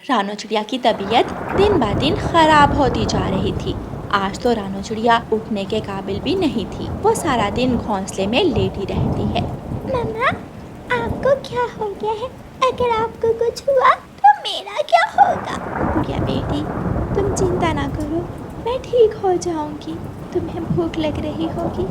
रानो चिड़िया की तबीयत दिन ब दिन खराब होती जा रही थी। आज तो रानो चिड़िया उठने के काबिल भी नहीं थी। वो सारा दिन घोंसले में लेटी रहती है। मम्मा, आपको क्या हो गया है? अगर आपको कुछ हुआ तो मेरा क्या होगा? गुड़िया बेटी, तुम चिंता ना करो, मैं ठीक हो जाऊंगी। तुम्हें भूख लग रही होगी,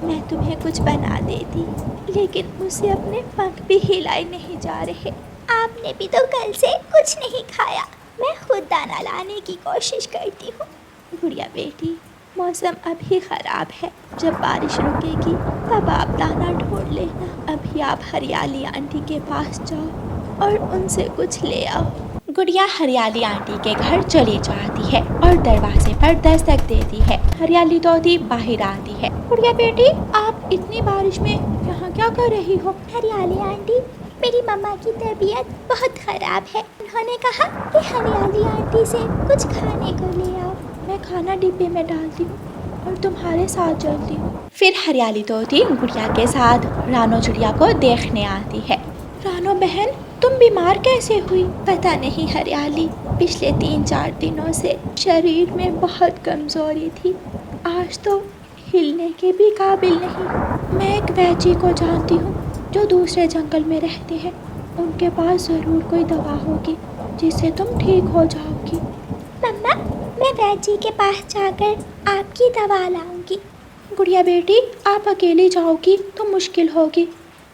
मैं तुम्हें कुछ बना देती, लेकिन मुझसे अपने पंख भी हिलाए नहीं जा रहे। आपने भी तो कल से कुछ नहीं खाया। मैं खुद दाना लाने की कोशिश करती हूँ। गुड़िया बेटी, मौसम अभी खराब है, जब बारिश रुकेगी तब आप दाना ढूंढ लेना। अभी आप हरियाली आंटी के पास जाओ और उनसे कुछ ले आओ। गुड़िया हरियाली आंटी के घर चली जाती है और दरवाजे पर दस्तक देती है। हरियाली तोती बाहर आती है। गुड़िया बेटी, आप इतनी बारिश में यहाँ क्या कर रही हो? हरियाली आंटी, मेरी मम्मा की तबीयत बहुत खराब है। उन्होंने कहा कि हरियाली आंटी से कुछ खाने को ले आओ। मैं खाना डिब्बे में डालती हूँ और तुम्हारे साथ चलती हूँ। फिर हरियाली तोती गुड़िया के साथ रानो चिड़िया को देखने आती है। रानो बहन, तुम बीमार कैसे हुई? पता नहीं हरियाली, पिछले 3-4 दिनों से शरीर में बहुत कमजोरी थी। आज तो हिलने के भी काबिल नहीं। मैं एक वैजी को जानती हूँ जो दूसरे जंगल में रहते हैं। उनके पास ज़रूर कोई दवा होगी जिससे तुम ठीक हो जाओगी। मम्मा, मैं वैजी के पास जाकर आपकी दवा लाऊंगी। गुड़िया बेटी, आप अकेली जाओगी तो मुश्किल होगी।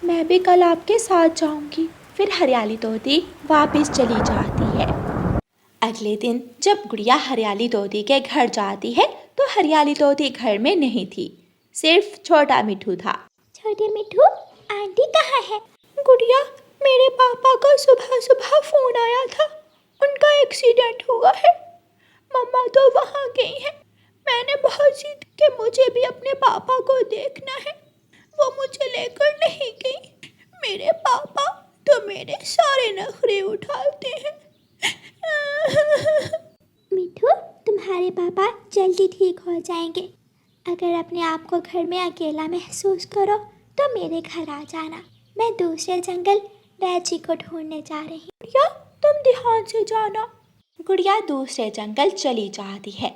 मैं भी कल आपके साथ जाऊंगी। फिर हरियाली तोती वापस चली जाती है। अगले दिन जब गुड़िया हरियाली तोती के घर जाती है तो हरियाली तोती घर में नहीं थी, सिर्फ छोटा मिठू था। छोटे मिठू, आंटी कहाँ है? गुड़िया, मेरे पापा का सुबह सुबह फोन आया था, उनका एक्सीडेंट हुआ है। मम्मा तो वहाँ गई है। मैंने बहुत जिद कि मुझे भी अपने पापा को देखना है, वो मुझे लेकर नहीं गई। मेरे पापा तो मेरे सारे नखरे उठाते हैं। मिठू, तुम्हारे पापा जल्दी ठीक हो जाएंगे। अगर अपने आप को घर में अकेला महसूस करो तो मेरे घर आ जाना। मैं दूसरे जंगल वैजी को ढूंढने जा रही हूँ। गुड़िया, तुम ध्यान से जाना। गुड़िया दूसरे जंगल चली जाती है।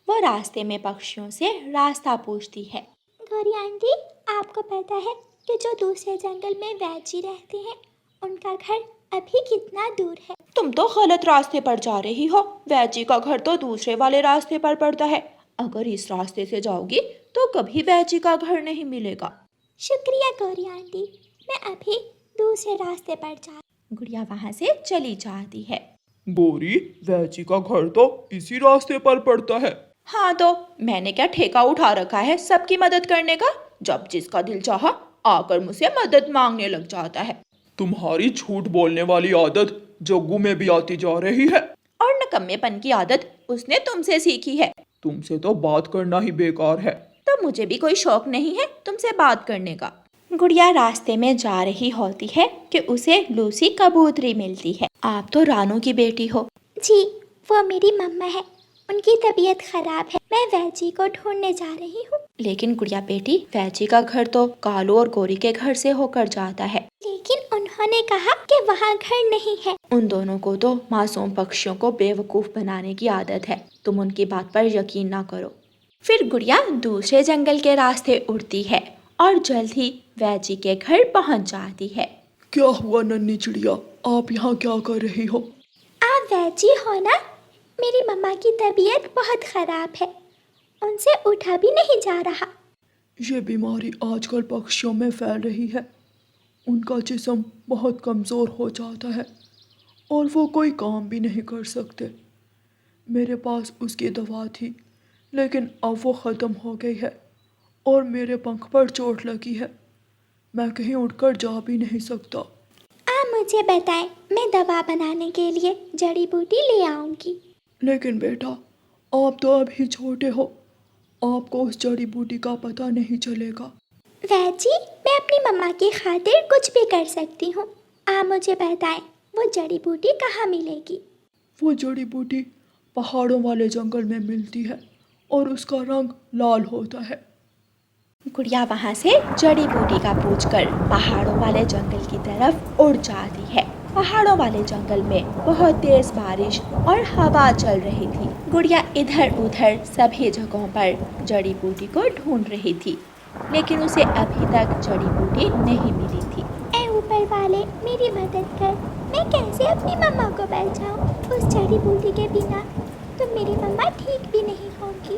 वो रास्ते में पक्षियों से रास्ता पूछती है। गौरी आंटी, आपको पता है कि जो दूसरे जंगल में वैजी रहते हैं उनका घर अभी कितना दूर है? तुम तो गलत रास्ते पर जा रही हो। वैजी का घर तो दूसरे वाले रास्ते पर पड़ता है। अगर इस रास्ते से जाओगी तो कभी वैजी का घर नहीं मिलेगा। शुक्रिया गौरी आंटी, मैं अभी दूसरे रास्ते पर जा। गुड़िया वहाँ से चली जाती है। गौरी, वैजी का घर तो इसी रास्ते पर पड़ता है। हाँ तो मैंने क्या ठेका उठा रखा है सबकी मदद करने का? जब जिसका दिल चाहा आकर मुझसे मदद मांगने लग जाता है। तुम्हारी झूठ बोलने वाली आदत जग्गू में भी आती जा रही है। और नकम्मेपन की आदत उसने तुमसे सीखी है। तुमसे तो बात करना ही बेकार है। तो मुझे भी कोई शौक नहीं है तुमसे बात करने का। गुड़िया रास्ते में जा रही होती है कि उसे लूसी कबूतरी मिलती है। आप तो रानू की बेटी हो। जी, वो मेरी मम्मा है। उनकी तबीयत खराब है। मैं वैजी को ढूंढने जा रही हूँ। लेकिन गुड़िया बेटी, वैजी का घर तो कालू और गोरी के घर से होकर जाता है। लेकिन उन्होंने कहा कि वहाँ घर नहीं है। उन दोनों को तो मासूम पक्षियों को बेवकूफ बनाने की आदत है। तुम उनकी बात पर यकीन ना करो। फिर गुड़िया दूसरे जंगल के रास्ते उड़ती है और जल्द ही वैजी के घर पहुँच जाती है। क्या हुआ नन्ही चिड़िया, आप यहाँ क्या कर रही हो? आप वैजी हो ना? मेरी मम्मा की तबीयत बहुत खराब है, उनसे उठा भी नहीं जा रहा। ये बीमारी आजकल पक्षियों में फैल रही है। उनका जिस्म बहुत कमज़ोर हो जाता है और वो कोई काम भी नहीं कर सकते। मेरे पास उसकी दवा थी, लेकिन अब वो ख़त्म हो गई है और मेरे पंख पर चोट लगी है। मैं कहीं उठकर जा भी नहीं सकता। आप मुझे बताएं, मैं दवा बनाने के लिए जड़ी बूटी ले आऊंगी। लेकिन बेटा, आप तो अभी छोटे हो, आपको उस जड़ी बूटी का पता नहीं चलेगा। वैजी, मैं अपनी मम्मा की खातिर कुछ भी कर सकती हूँ। आप मुझे बताएं, वो जड़ी बूटी कहाँ मिलेगी? वो जड़ी बूटी पहाड़ों वाले जंगल में मिलती है और उसका रंग लाल होता है। गुड़िया वहाँ से जड़ी बूटी का पूछकर पहाड़ों वाले जंगल की तरफ उड़ जाती है। पहाड़ों वाले जंगल में बहुत तेज बारिश और हवा चल रही थी। गुड़िया इधर उधर सभी जगहों पर जड़ी बूटी को ढूंढ रही थी, लेकिन उसे अभी तक जड़ी बूटी नहीं मिली थी। ऐ ऊपर वाले, मेरी मदद कर। मैं कैसे अपनी मम्मा को बचाऊं? उस जड़ी बूटी के बिना तो मेरी मम्मा ठीक भी नहीं होगी।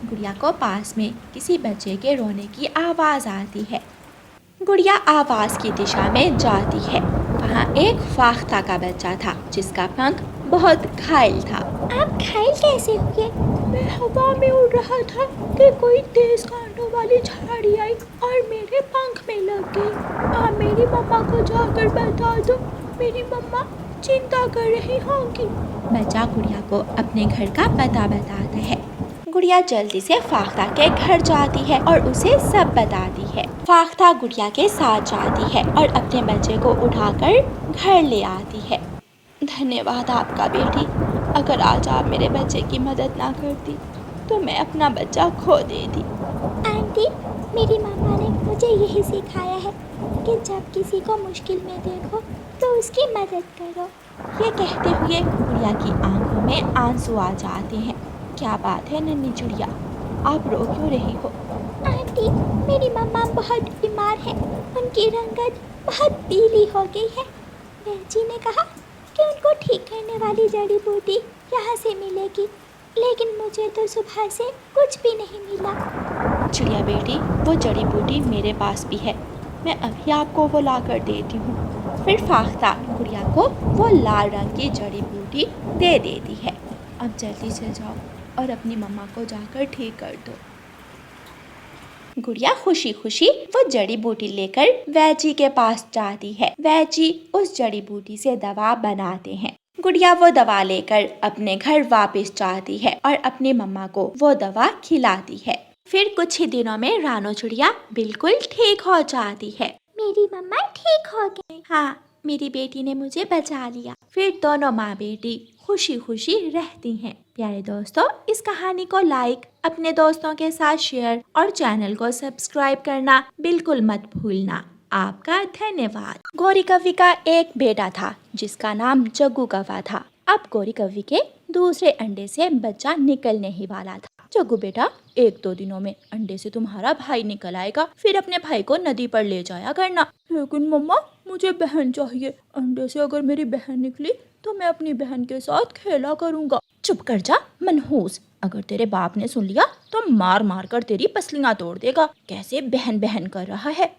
गुड़िया को पास में किसी बच्चे के रोने की आवाज़ आती है। गुड़िया आवाज़ की दिशा में जाती है। वहाँ एक फाख्ता का बच्चा था जिसका पंख बहुत घायल था। आप घायल कैसे हुए? मैं हवा में उड़ रहा था कि कोई तेज कांटों वाली झाड़ी आई और मेरे पंख में लग गई। आप मेरी मम्मा को जाकर बता दो, मेरी मम्मा चिंता कर रही होंगी। बच्चा गुड़िया को अपने घर का पता बताता है। गुड़िया जल्दी से फाख्ता के घर जाती है और उसे सब बताती है। फाख्ता गुड़िया के साथ जाती है और अपने बच्चे को उठाकर घर ले आती है। धन्यवाद आपका बेटी, अगर आज आप मेरे बच्चे की मदद ना करती तो मैं अपना बच्चा खो देती। आंटी, मेरी मम्मा ने मुझे यही सिखाया है कि जब किसी को मुश्किल में देखो तो उसकी मदद करो। ये कहते हुए गुड़िया की आंखों में आंसू आ जाते हैं। क्या बात है नन्ही चिड़िया, आप रो क्यों रही हो? आंटी, मेरी मम्मा बहुत बीमार है, उनकी रंगत बहुत पीली हो गई है। वैजी ने कहा कि उनको ठीक करने वाली जड़ी बूटी यहाँ से मिलेगी, लेकिन मुझे तो सुबह से कुछ भी नहीं मिला। चिड़िया बेटी, वो जड़ी बूटी मेरे पास भी है, मैं अभी आपको वो ला कर देती हूँ। फिर फाख्ता गुड़िया को वो लाल रंग की जड़ी बूटी दे देती है। अब जल्दी से जाओ और अपनी मम्मा को जाकर ठीक कर दो। गुड़िया खुशी खुशी वो जड़ी बूटी लेकर वैजी के पास जाती है। वैजी उस जड़ी बूटी से दवा बनाते हैं। गुड़िया वो दवा लेकर अपने घर वापस जाती है और अपनी मम्मा को वो दवा खिलाती है। फिर कुछ ही दिनों में रानो चिड़िया बिल्कुल ठीक हो जाती है। मेरी मम्मा ठीक हो गई। हाँ, मेरी बेटी ने मुझे बचा लिया। फिर दोनों माँ बेटी खुशी खुशी रहती हैं। प्यारे दोस्तों, इस कहानी को लाइक, अपने दोस्तों के साथ शेयर और चैनल को सब्सक्राइब करना बिल्कुल मत भूलना। आपका धन्यवाद। गौरी कव्वी का एक बेटा था जिसका नाम जग्गू कव्वा था। अब गौरी कव्वी के दूसरे अंडे से बच्चा निकलने ही वाला था। जग्गू बेटा, 1-2 दिनों में अंडे से तुम्हारा भाई निकल आएगा, फिर अपने भाई को नदी पर ले जाया करना। लेकिन मम्मा, मुझे बहन चाहिए, अंडे से अगर मेरी बहन निकली तो मैं अपनी बहन के साथ खेला करूँगा। चुप कर जा मनहूस, अगर तेरे बाप ने सुन लिया तो मार मार कर तेरी पसलियाँ तोड़ देगा। कैसे बहन बहन कर रहा है।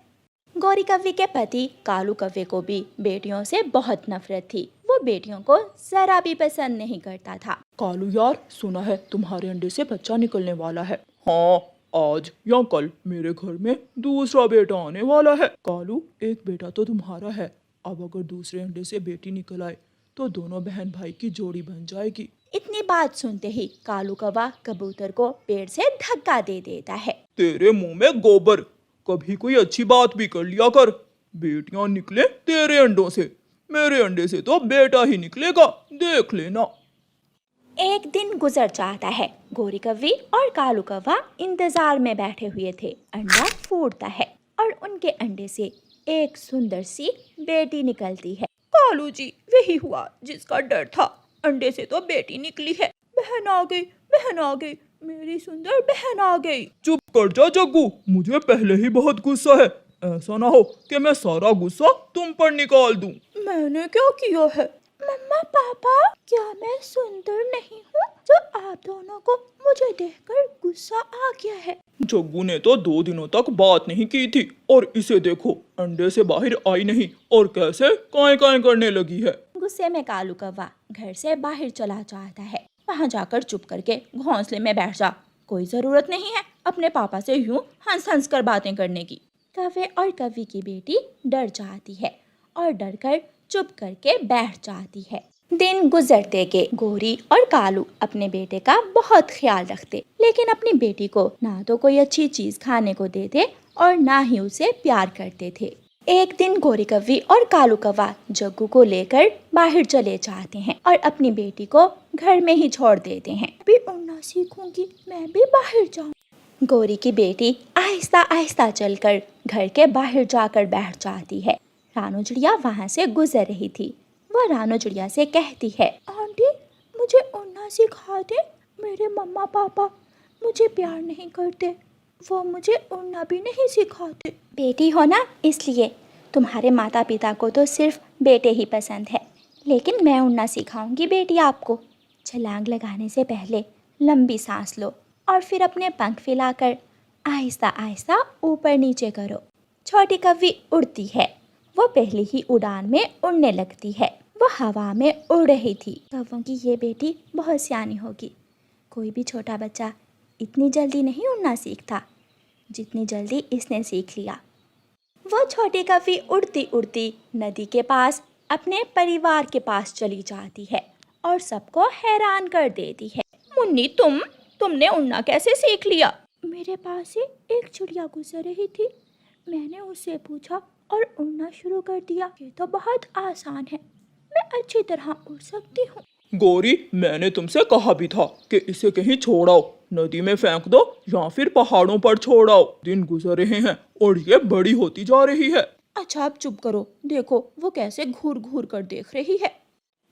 गौरी कव्वी के पति कालू कव्वे को भी बेटियों से बहुत नफरत थी। वो बेटियों को जरा भी पसंद नहीं करता था। कालू यार, सुना है तुम्हारे अंडे से बच्चा निकलने वाला है। हाँ, आज या कल मेरे घर में दूसरा बेटा आने वाला है। कालू, एक बेटा तो तुम्हारा है, अब अगर दूसरे अंडे से बेटी निकल आए तो दोनों बहन भाई की जोड़ी बन जाएगी। इतनी बात सुनते ही कालू कव्वा कबूतर को पेड़ से धक्का दे देता है। तेरे मुंह में गोबर, कभी कोई अच्छी बात भी कर लिया कर। बेटियां निकले तेरे अंडों से, मेरे अंडे से तो बेटा ही निकलेगा, देख लेना। एक दिन गुजर जाता है। गौरी कव्वी और कालू कव्वा इंतजार में बैठे हुए थे। अंडा फूटता है और उनके अंडे से एक सुंदर सी बेटी निकलती है। कालू जी, वही हुआ जिसका डर था, अंडे से तो बेटी निकली है। बहन आ गई, बहन आ गई, मेरी सुंदर बहन आ गई। चुप कर जा जग्गू, मुझे पहले ही बहुत गुस्सा है। ऐसा ना हो कि मैं सारा गुस्सा तुम पर निकाल दूं। मैंने क्या किया है? मम्मा पापा, क्या मैं सुंदर नहीं हूँ जो आप दोनों को मुझे देखकर गुस्सा आ गया है? जग्गू ने तो 2 दिनों तक बात नहीं की थी और इसे देखो, अंडे से बाहर आई नहीं और कैसे काएं काएं करने लगी है। गुस्से में कालू कव्वा घर से बाहर चला जाता है। वहाँ जाकर चुप करके घोंसले में बैठ जा, कोई जरूरत नहीं है अपने पापा से यूं हंस हंस कर बातें करने की। कव्वे और कव्वी की बेटी डर जाती है और डर कर चुप करके बैठ जाती है। दिन गुजरते के गौरी और कालू अपने बेटे का बहुत ख्याल रखते, लेकिन अपनी बेटी को ना तो कोई अच्छी चीज खाने को देते और ना ही उसे प्यार करते थे। एक दिन गौरी कव्वी और कालू कव्वा जग्गू को लेकर बाहर चले जाते हैं और अपनी बेटी को घर में ही छोड़ देते हैं। भी उड़ना सीखूंगी, मैं भी बाहर जाऊं। गौरी की बेटी आहिस्ता आहिस्ता चलकर घर के बाहर जाकर बैठ जाती है। रानो चिड़िया वहाँ से गुजर रही थी। वह रानो चिड़िया से कहती है, आंटी मुझे उड़ना सिखा दे, मेरे मम्मा पापा मुझे प्यार नहीं करते, वो मुझे उड़ना भी नहीं सिखाते। बेटी हो ना इसलिए, तुम्हारे माता पिता को तो सिर्फ बेटे ही पसंद है, लेकिन मैं उड़ना सिखाऊंगी बेटी आपको। छलांग लगाने से पहले लंबी सांस लो और फिर अपने पंख फैलाकर आहिस्ता आहिस्ता ऊपर नीचे करो। छोटी कौवी उड़ती है, वो पहली ही उड़ान में उड़ने लगती है। वो हवा में उड़ रही थी। कौवों की ये बेटी बहुत सियानी होगी। कोई भी छोटा बच्चा इतनी जल्दी नहीं उड़ना सीखता जितनी जल्दी इसने सीख लिया। वो छोटी कौवी उड़ती उड़ती नदी के पास अपने परिवार के पास चली जाती है और सबको हैरान कर देती है। मुन्नी तुमने उड़ना कैसे सीख लिया? मेरे पास से एक चिड़िया गुजर रही थी, मैंने उससे पूछा और उड़ना शुरू कर दिया। ये तो बहुत आसान है, मैं अच्छी तरह उड़ सकती हूँ। गौरी, मैंने तुमसे कहा भी था कि इसे कहीं छोड़ाओ, नदी में फेंक दो या फिर पहाड़ों पर छोड़ाओ। दिन गुजर रहे हैं और ये बड़ी होती जा रही है। अच्छा अब चुप करो, देखो वो कैसे घूर घूर कर देख रही है।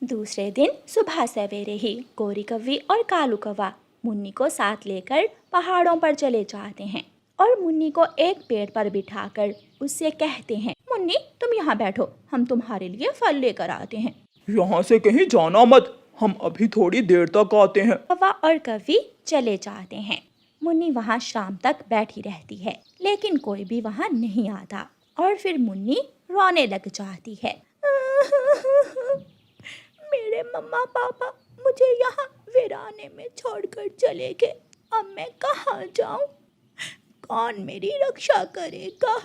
दूसरे दिन सुबह सवेरे ही गौरी कौवी और कालू कौवा मुन्नी को साथ लेकर पहाड़ों पर चले जाते हैं और मुन्नी को एक पेड़ पर बिठाकर उससे कहते हैं, मुन्नी तुम यहाँ बैठो, हम तुम्हारे लिए फल लेकर आते हैं। यहाँ से कहीं जाना मत, हम अभी थोड़ी देर तक आते हैं। कौवा और कौवी चले जाते हैं। मुन्नी वहाँ शाम तक बैठी रहती है, लेकिन कोई भी वहाँ नहीं आता और फिर मुन्नी रोने लग जाती है। मेरे मम्मा पापा मुझे यहाँ वीराने में छोड़कर चले गए, अब मैं कहाँ जाऊँ? कौन मेरी रक्षा करेगा?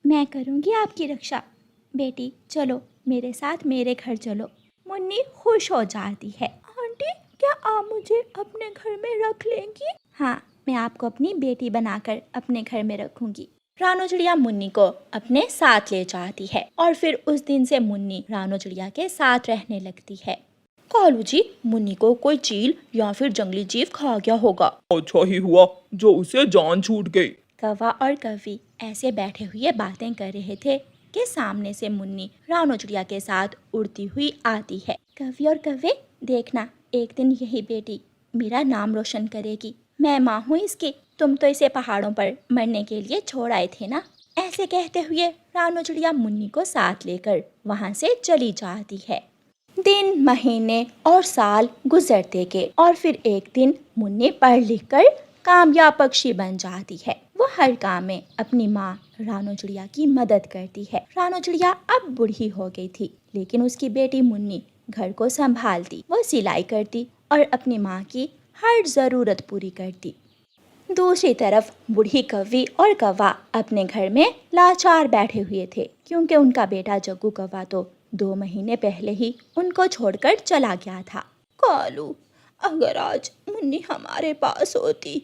मैं करूँगी आपकी रक्षा। बेटी चलो मेरे साथ मेरे घर चलो। मुन्नी खुश हो जाती है। आंटी क्या आप मुझे अपने घर में रख लेंगी? हाँ, मैं आपको अपनी बेटी बनाकर अपने घर में रखूंगी। रानो चिड़िया मुन्नी को अपने साथ ले जाती है और फिर उस दिन से मुन्नी रानो चिड़िया के साथ रहने लगती है। कालू जी, मुन्नी को कोई चील या फिर जंगली जीव खा गया होगा। अच्छा ही हुआ जो उसे जान छूट गई। कौवा और कौवी ऐसे बैठे हुए बातें कर रहे थे कि सामने से मुन्नी रानो चिड़िया के साथ उड़ती हुई आती है। कौवी और कौवे, देखना एक दिन यही बेटी मेरा नाम रोशन करेगी। मैं माँ हूँ इसकी, तुम तो इसे पहाड़ों पर मरने के लिए छोड़ आए थे ना। ऐसे कहते हुए रानो चिड़िया मुन्नी को साथ लेकर वहाँ से चली जाती है। दिन महीने और साल गुजरते गए और फिर एक दिन मुन्नी पढ़ लिख कर कामयाब पक्षी बन जाती है। वो हर काम में अपनी माँ रानो चिड़िया की मदद करती है। रानो चिड़िया अब बूढ़ी हो गई थी, लेकिन उसकी बेटी मुन्नी घर को संभालती। वो सिलाई करती और अपनी माँ की हर ज़रूरत पूरी करती। दूसरी तरफ बूढ़ी कौवी और कौवा अपने घर में लाचार बैठे हुए थे, क्योंकि उनका बेटा जग्गू कौवा तो 2 महीने पहले ही उनको छोड़कर चला गया था। कालू, अगर आज मुन्नी हमारे पास होती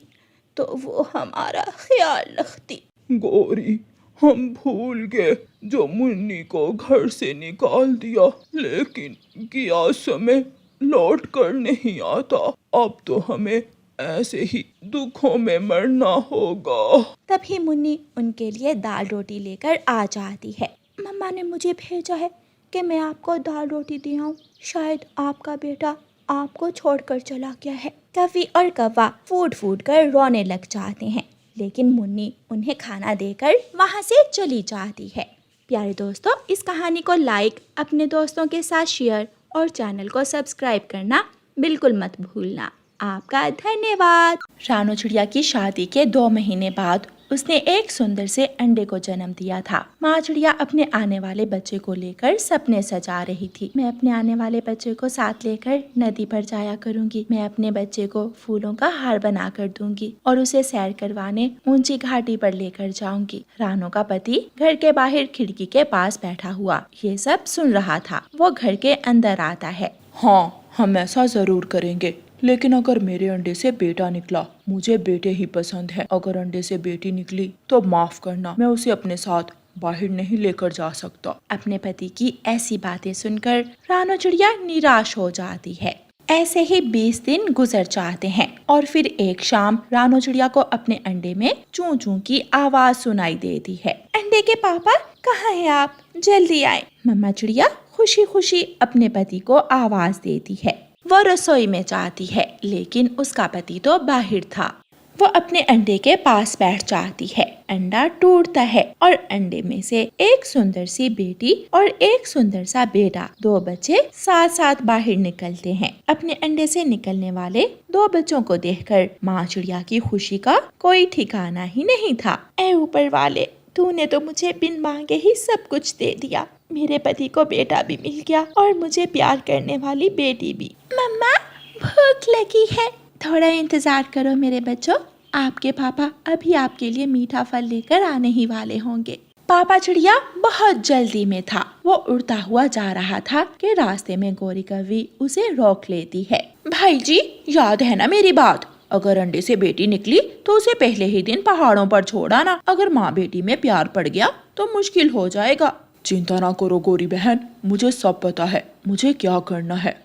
तो वो हमारा ख्याल रखती। गौरी, हम भूल गए जो मुन्नी को घर से निकाल दिया, लेकिन गया समय लौट कर नहीं आता। अब तो हमें ऐसे ही दुखों में मरना होगा। तभी मुन्नी उनके लिए दाल रोटी लेकर आ जाती है। मम्मा ने मुझे भेजा है कि मैं आपको दाल रोटी दे आऊं, शायद आपका बेटा आपको छोड़कर चला गया है। कौवी और कौवा फूट फूट कर रोने लग जाते हैं, लेकिन मुन्नी उन्हें खाना देकर वहाँ से चली जाती है। प्यारे दोस्तों, इस कहानी को लाइक, अपने दोस्तों के साथ शेयर और चैनल को सब्सक्राइब करना बिल्कुल मत भूलना। आपका धन्यवाद। रानो चिड़िया की शादी के 2 महीने बाद उसने एक सुंदर से अंडे को जन्म दिया था। माँ चिड़िया अपने आने वाले बच्चे को लेकर सपने सजा रही थी। मैं अपने आने वाले बच्चे को साथ लेकर नदी पर जाया करूंगी। मैं अपने बच्चे को फूलों का हार बना कर दूंगी और उसे सैर करवाने ऊंची घाटी पर लेकर जाऊंगी। रानो का पति घर के बाहर खिड़की के पास बैठा हुआ ये सब सुन रहा था। वो घर के अंदर आता है। हाँ, हम ऐसा जरूर करेंगे, लेकिन अगर मेरे अंडे से बेटा निकला, मुझे बेटे ही पसंद है। अगर अंडे से बेटी निकली तो माफ करना, मैं उसे अपने साथ बाहर नहीं लेकर जा सकता। अपने पति की ऐसी बातें सुनकर रानो चिड़िया निराश हो जाती है। ऐसे ही 20 दिन गुजर जाते हैं और फिर एक शाम रानो चिड़िया को अपने अंडे में चूं चूं की आवाज सुनाई देती है। अंडे के पापा, कहाँ हैं आप? जल्दी आए। मम्मा चिड़िया खुशी खुशी अपने पति को आवाज देती है। वो रसोई में जाती है, लेकिन उसका पति तो बाहर था। वो अपने अंडे के पास बैठ जाती है। अंडा टूटता है और अंडे में से एक सुंदर सी बेटी और एक सुंदर सा बेटा, दो बच्चे साथ साथ बाहर निकलते हैं। अपने अंडे से निकलने वाले दो बच्चों को देखकर माँ चिड़िया की खुशी का कोई ठिकाना ही नहीं था। ऐ ऊपर वाले, तूने तो मुझे बिन मांगे ही सब कुछ दे दिया। मेरे पति को बेटा भी मिल गया और मुझे प्यार करने वाली बेटी भी। मम्मा, भूख लगी है। थोड़ा इंतजार करो मेरे बच्चों, आपके पापा अभी आपके लिए मीठा फल लेकर आने ही वाले होंगे। पापा चिड़िया बहुत जल्दी में था। वो उड़ता हुआ जा रहा था कि रास्ते में गौरी कौवी उसे रोक लेती है। भाई जी, याद है ना मेरी बात? अगर अंडे से बेटी निकली तो उसे पहले ही दिन पहाड़ों पर छोड़ आना। अगर माँ बेटी में प्यार पड़ गया तो मुश्किल हो जाएगा। चिंता ना करो गौरी बहन, मुझे सब पता है मुझे क्या करना है।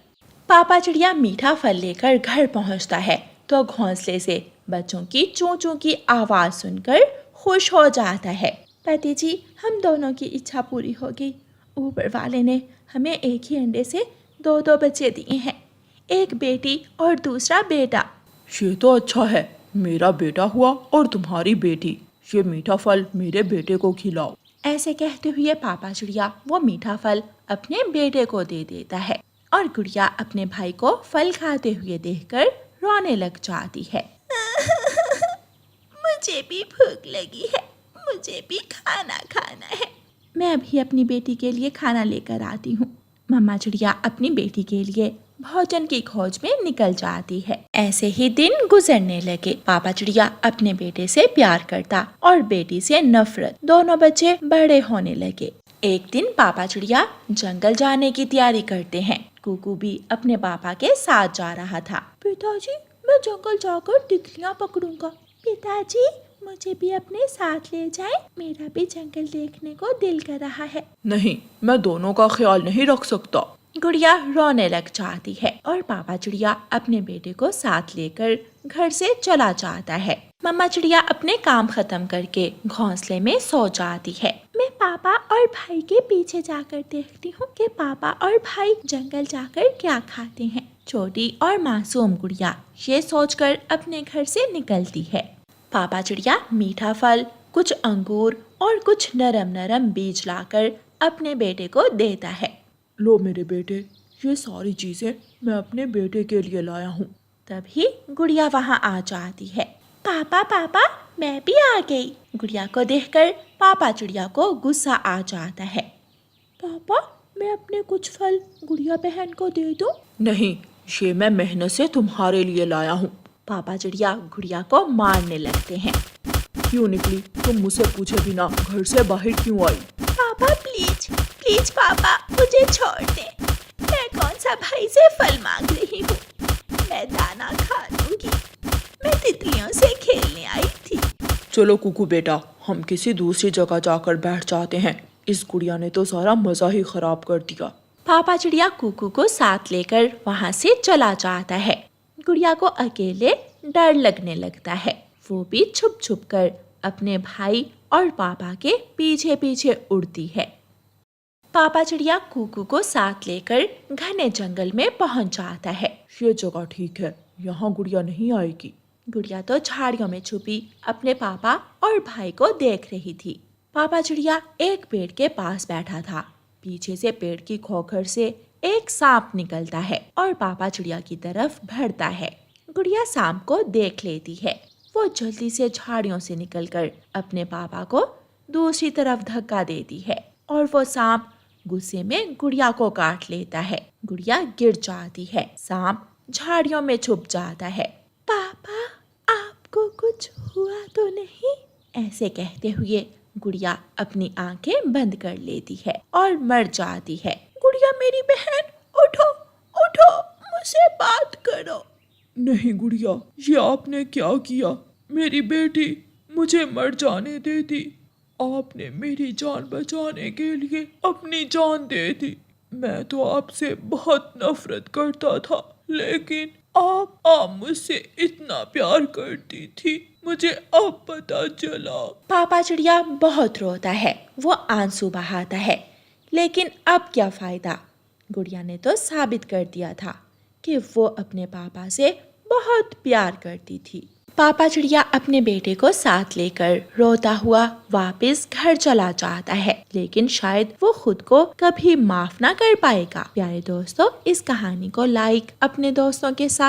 पापा चिड़िया मीठा फल लेकर घर पहुंचता है तो घोंसले से बच्चों की चों चों की आवाज सुनकर खुश हो जाता है। पति जी, हम दोनों की इच्छा पूरी हो गई। ऊपर वाले ने हमें एक ही अंडे से दो दो बच्चे दिए हैं, एक बेटी और दूसरा बेटा। ये तो अच्छा है, मेरा बेटा हुआ और तुम्हारी बेटी। ये मीठा फल मेरे बेटे को खिलाओ। ऐसे कहते हुए पापा चिड़िया वो मीठा फल अपने बेटे को दे देता है और गुड़िया अपने भाई को फल खाते हुए देखकर रोने लग जाती है। मुझे भी भूख लगी है, मुझे भी खाना खाना है। मैं अभी अपनी बेटी के लिए खाना लेकर आती हूँ। मम्मा चिड़िया अपनी बेटी के लिए भोजन की खोज में निकल जाती है। ऐसे ही दिन गुजरने लगे। पापा चिड़िया अपने बेटे से प्यार करता और बेटी से नफरत। दोनों बच्चे बड़े होने लगे। एक दिन पापा चिड़िया जंगल जाने की तैयारी करते हैं। कुकू भी अपने पापा के साथ जा रहा था। पिताजी, मैं जंगल जाकर तितलियां पकड़ूंगा। पिताजी, मुझे भी अपने साथ ले जाएं, मेरा भी जंगल देखने को दिल कर रहा है। नहीं, मैं दोनों का ख्याल नहीं रख सकता। गुड़िया रोने लग जाती है और पापा चिड़िया अपने बेटे को साथ लेकर घर से चला जाता है। मम्मा चिड़िया अपने काम खत्म करके घोंसले में सो जाती है। मैं पापा और भाई के पीछे जाकर देखती हूँ कि पापा और भाई जंगल जाकर क्या खाते हैं। छोटी और मासूम गुड़िया ये सोचकर अपने घर से निकलती है। पापा चिड़िया मीठा फल, कुछ अंगूर और कुछ नरम नरम बीज लाकर अपने बेटे को देता है। लो मेरे बेटे, ये सारी चीजें मैं अपने बेटे के लिए लाया हूँ। तभी गुड़िया वहाँ आ जाती है। पापा पापा, मैं भी आ गई। गुड़िया को देखकर पापा चिड़िया को गुस्सा आ जाता है। पापा, मैं अपने कुछ फल गुड़िया बहन को दे दूं? नहीं, ये मैं मेहनत से तुम्हारे लिए लाया हूँ। पापा चिड़िया गुड़िया को मारने लगते हैं। क्यों निकली? तुम मुझसे पूछे बिना घर से बाहर क्यों आई? पापा प्लीज प्लीज पापा, मुझे छोड़ दे। मैं कौन सा भाई से फल मांग रही हूँ? मैं दाना खा लूंगी। मैं तितलियों से खेलने आई थी। चलो कुकू बेटा, हम किसी दूसरी जगह जाकर बैठ जाते हैं। इस गुड़िया ने तो सारा मजा ही खराब कर दिया। पापा चिड़िया कुकू को साथ लेकर वहाँ से चला जाता है। गुड़िया को अकेले डर लगने लगता है। वो भी छुप छुप कर अपने भाई और पापा के पीछे पीछे उड़ती है। पापा चिड़िया कुकू को साथ लेकर घने जंगल में पहुंच जाता है। ये जगह ठीक है, यहाँ गुड़िया नहीं आएगी। गुड़िया तो झाड़ियों में छुपी अपने पापा और भाई को देख रही थी। पापा चिड़िया एक पेड़ के पास बैठा था। पीछे से पेड़ की खोखर से एक सांप निकलता है और पापा चिड़िया की तरफ बढ़ता है। गुड़िया सांप को देख लेती है। वो जल्दी से झाड़ियों से निकलकर अपने पापा को दूसरी तरफ धक्का देती है और वो सांप गुस्से में गुड़िया को काट लेता है। गुड़िया गिर जाती है। सांप झाड़ियों में छुप जाता है। पापा, आपको कुछ हुआ तो नहीं? ऐसे कहते हुए गुड़िया अपनी आंखें बंद कर लेती है और मर जाती है। गुड़िया मेरी बहन, उठो उठो, मुझसे बात करो। नहीं गुड़िया, ये आपने क्या किया? मेरी बेटी मुझे मर जाने दे दी। आपने मेरी जान बचाने के लिए अपनी जान दे दी। मैं तो आपसे बहुत नफरत करता था, लेकिन आप मुझसे इतना प्यार करती थी। मुझे अब पता चला। पापा चिड़िया बहुत रोता है, वो आंसू बहाता है, लेकिन अब क्या फायदा। गुड़िया ने तो साबित कर दिया था कि वो अपने पापा से बहुत प्यार करती थी। पापा चिड़िया अपने बेटे को साथ लेकर रोता हुआ वापस घर चला जाता है, लेकिन शायद वो खुद को कभी माफ ना कर पाएगा। प्यारे दोस्तों, इस कहानी को लाइक अपने दोस्तों के साथ